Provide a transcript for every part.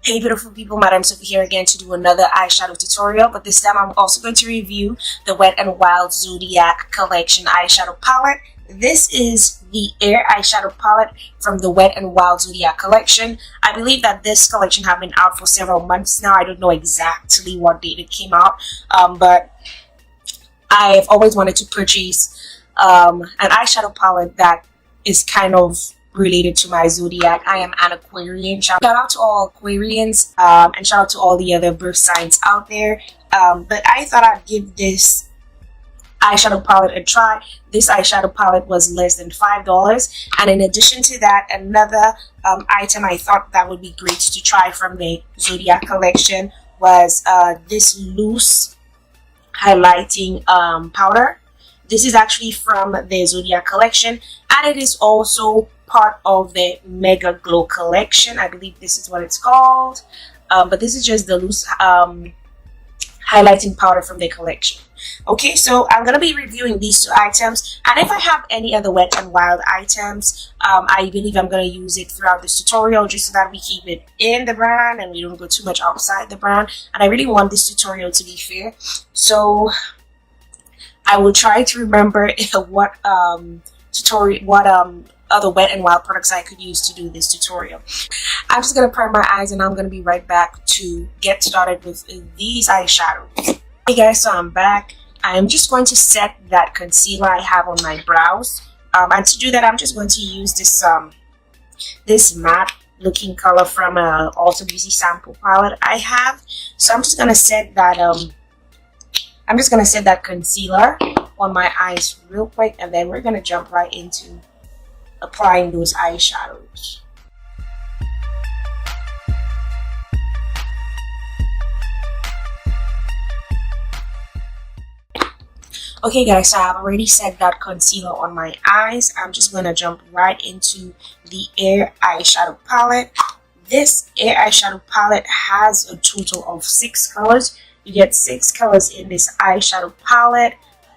Hey beautiful people, Madam Sophy here again to do another eyeshadow tutorial, but this time I'm also going to review the Wet n Wild Zodiac Collection eyeshadow palette. This is the Air eyeshadow palette from the Wet n Wild Zodiac Collection. I believe that this collection has been out for several months now. I don't know exactly what date it came out, but I've always wanted to purchase an eyeshadow palette that is kind of related to my zodiac. I am an Aquarian. Shout out to all Aquarians, and shout out to all the other birth signs out there. But I thought I'd give this eyeshadow palette a try. This eyeshadow palette was less than $5, and in addition to that, another item I thought that would be great to try from the Zodiac collection was this loose highlighting powder. This is actually from the Zodiac collection, and it is also part of the Mega Glow collection. I believe this is what it's called, but this is just the loose highlighting powder from the collection. Okay, so I'm gonna be reviewing these two items, and if I have any other Wet n Wild items, I believe I'm gonna use it throughout this tutorial, just so that we keep it in the brand and we don't go too much outside the brand. And I really want this tutorial to be fair, so I will try to remember what other Wet n Wild products I could use to do this tutorial. I'm just gonna prime my eyes and I'm gonna be right back to get started with these eyeshadows. Hey guys, so I'm back. I am just going to set that concealer I have on my brows, and to do that I'm just going to use this matte looking color from a Ulta Beauty sample palette I have. So I'm just gonna set that concealer on my eyes real quick, and then we're gonna jump right into applying those eyeshadows. Okay guys, so I've already set that concealer on my eyes. I'm just gonna jump right into the Air eyeshadow palette. This Air eyeshadow palette has a total of 6 colors. You get 6 colors in this eyeshadow palette.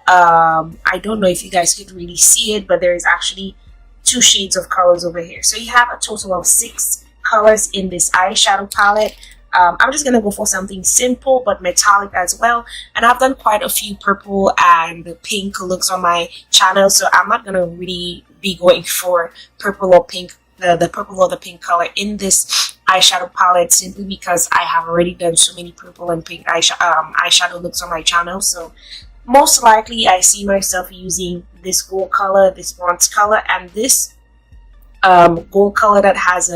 I don't know if you guys could really see it, but there is actually 2 shades of colors over here. So you have a total of 6 colors in this eyeshadow palette. I'm just gonna go for something simple but metallic as well, and I've done quite a few purple and pink looks on my channel, so I'm not gonna really be going for purple or pink, the purple or the pink color in this eyeshadow palette, simply because I have already done so many purple and pink eyeshadow looks on my channel. So most likely I see myself using this gold color, this bronze color, and this gold color that has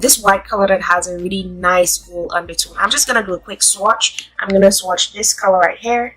this white color that has a really nice gold undertone. I'm just gonna do a quick swatch. I'm gonna swatch this color right here.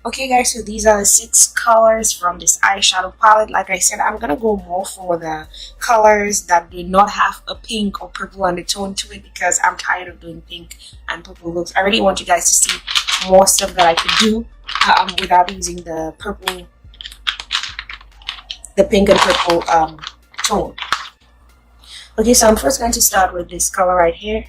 Okay guys, so these are the 6 colors from this eyeshadow palette. Like I said, I'm gonna go more for the colors that do not have a pink or purple undertone to it, because I'm tired of doing pink and purple looks. I really want you guys to see more stuff that I could do without using the pink and purple tone. Okay, so I'm first going to start with this color right here.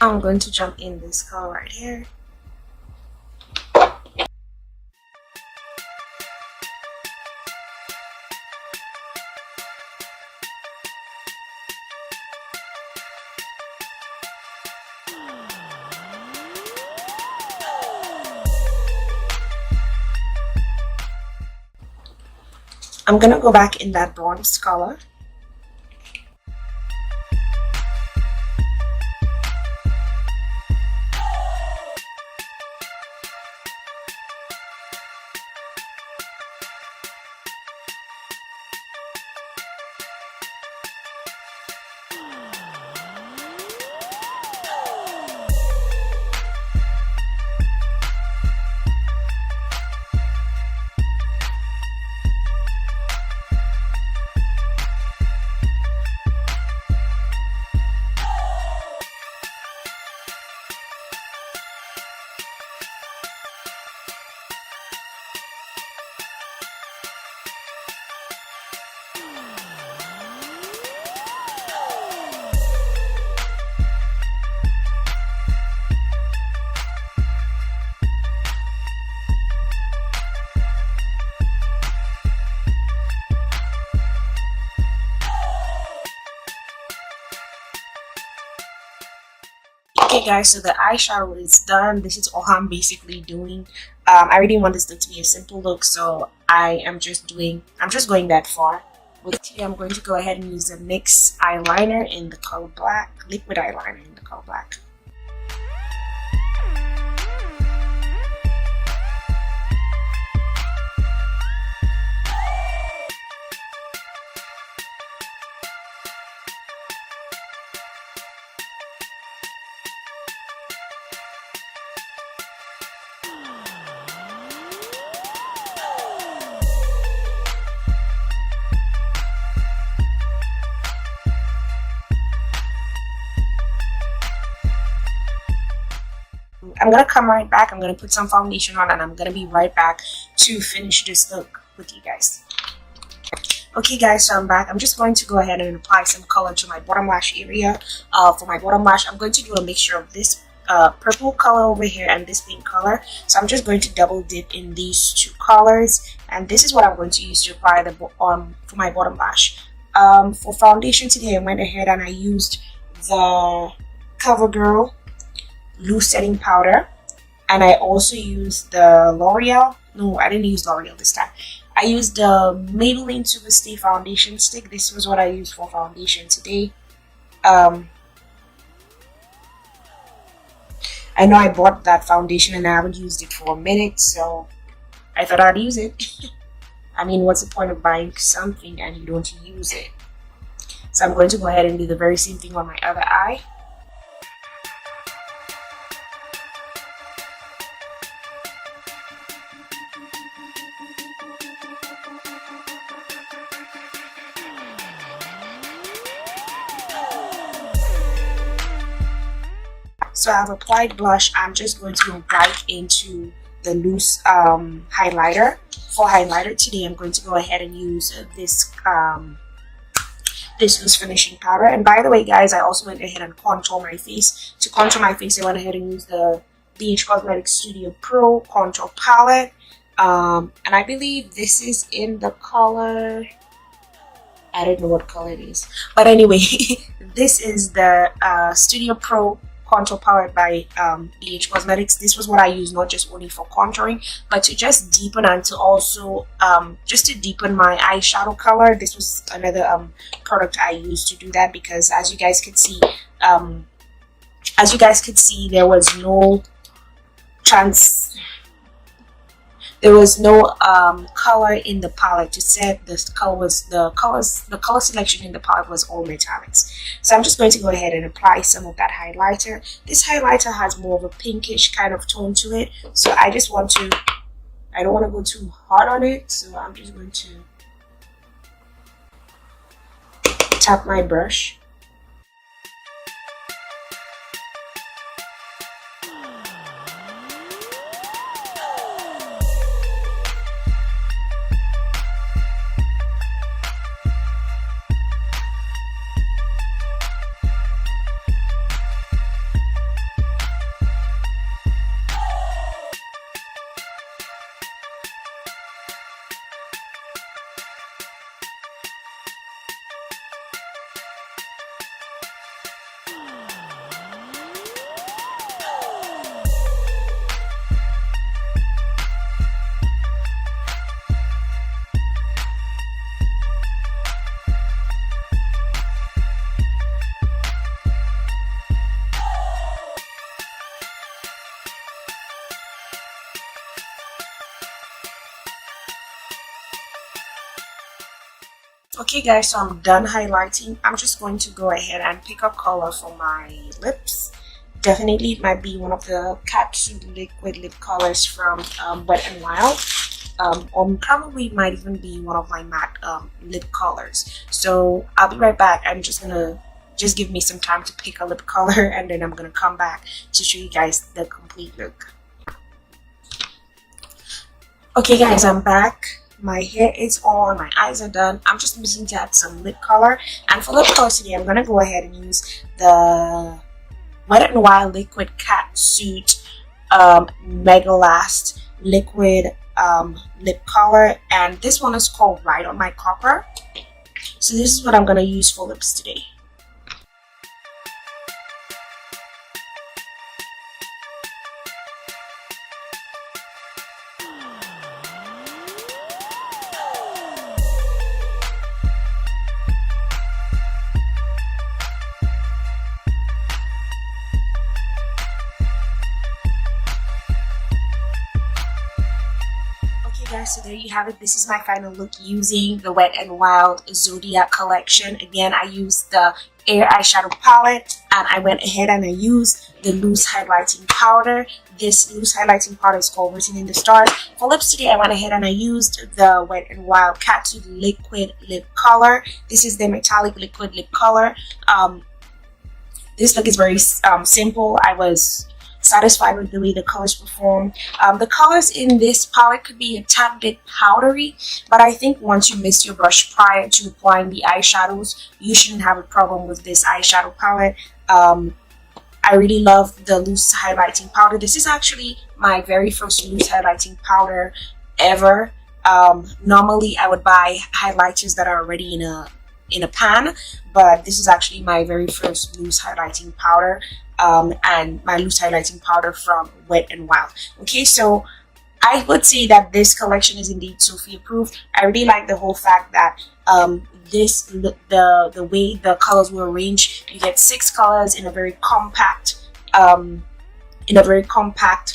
I'm going to jump in this color right here. I'm gonna go back in that bronze color. Okay guys, so the eyeshadow is done. This is all I'm basically doing. I really want this look to be a simple look, so I'm just going that far. With today, I'm going to go ahead and use the NYX eyeliner in the color black, liquid eyeliner in the color black. I'm gonna come right back. I'm gonna put some foundation on, and I'm gonna be right back to finish this look with you guys. Okay guys, so I'm back. I'm just going to go ahead and apply some color to my bottom lash area. For my bottom lash, I'm going to do a mixture of this purple color over here and this pink color. So I'm just going to double dip in these two colors, and this is what I'm going to use to apply the for my bottom lash. For foundation today, I went ahead and I used the CoverGirl loose setting powder, and I also used the L'Oreal. No, I didn't use L'Oreal this time. I used the Maybelline Super Stay foundation stick. This was what I used for foundation today. I know I bought that foundation and I haven't used it for a minute, so I thought I'd use it. I mean, what's the point of buying something and you don't use it? So I'm going to go ahead and do the very same thing on my other eye. So I've applied blush. I'm just going to go right into the loose highlighter. For highlighter today, I'm going to go ahead and use this loose finishing powder. And by the way, guys, I also went ahead and contour my face. To contour my face, I went ahead and used the BH Cosmetics Studio Pro contour palette. And I believe this is in the color, I don't know what color it is, but anyway, this is the Studio Pro contour palette by BH Cosmetics. This was what I use, not just only for contouring, but to just deepen and to also just to deepen my eyeshadow color. This was another product I used to do that, because as you guys could see, there was no color in the palette to set. The color selection in the palette was all metallics. So I'm just going to go ahead and apply some of that highlighter. This highlighter has more of a pinkish kind of tone to it, so I don't want to go too hard on it, so I'm just going to tap my brush. Okay guys, so I'm done highlighting. I'm just going to go ahead and pick up color for my lips. Definitely it might be one of the Catsuit liquid lip colors from Wet n Wild, or probably might even be one of my matte lip colors. So I'll be right back. I'm just gonna give me some time to pick a lip color, and then I'm gonna come back to show you guys the complete look. Okay guys, I'm back. My hair is on, my eyes are done. I'm just missing to add some lip color. And for lip color today, I'm gonna go ahead and use the Wet n Wild Liquid Catsuit Mega Last Liquid lip color, and this one is called Right on My Copper. So this is what I'm gonna use for lips today. Okay guys, so there you have it. This is my final look using the Wet n Wild Zodiac collection. Again, I used the Air eyeshadow palette, and I went ahead and I used the loose highlighting powder. This loose highlighting powder is called Written in the Stars. For lips today, I went ahead and I used the Wet n Wild Catsuit liquid lip color. This is the metallic liquid lip color. This look is very simple. I was satisfied with the way the colors perform. The colors in this palette could be a tad bit powdery, but I think once you mist your brush prior to applying the eyeshadows, you shouldn't have a problem with this eyeshadow palette. I really love the loose highlighting powder. This is actually my very first loose highlighting powder ever. Normally I would buy highlighters that are already in a pan, but this is actually my very first loose highlighting powder. And my loose highlighting powder from Wet n Wild. Okay, so I would say that this collection is indeed Sophy approved. I really like the whole fact that the way the colors were arranged. You get 6 colors in a very compact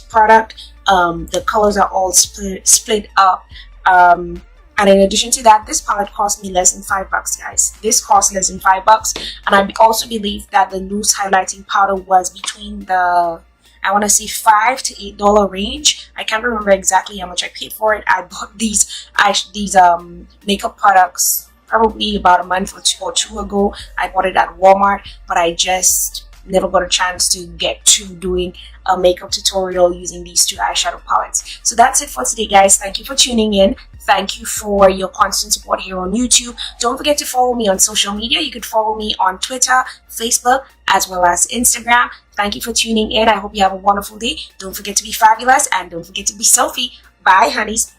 product. The colors are all split up. And in addition to that, this palette cost me less than $5, guys. This cost less than $5, and I also believe that the loose highlighting powder was between the, I want to say $5 to $8 range. I can't remember exactly how much I paid for it. I bought these makeup products probably about a month or two ago. I bought it at Walmart, but I just never got a chance to get to doing a makeup tutorial using these 2 eyeshadow palettes. So that's it for today, guys. Thank you for tuning in. Thank you for your constant support here on YouTube. Don't forget to follow me on social media. You could follow me on Twitter, Facebook, as well as Instagram. Thank you for tuning in. I hope you have a wonderful day. Don't forget to be fabulous, and don't forget to be Sophy. Bye, honeys.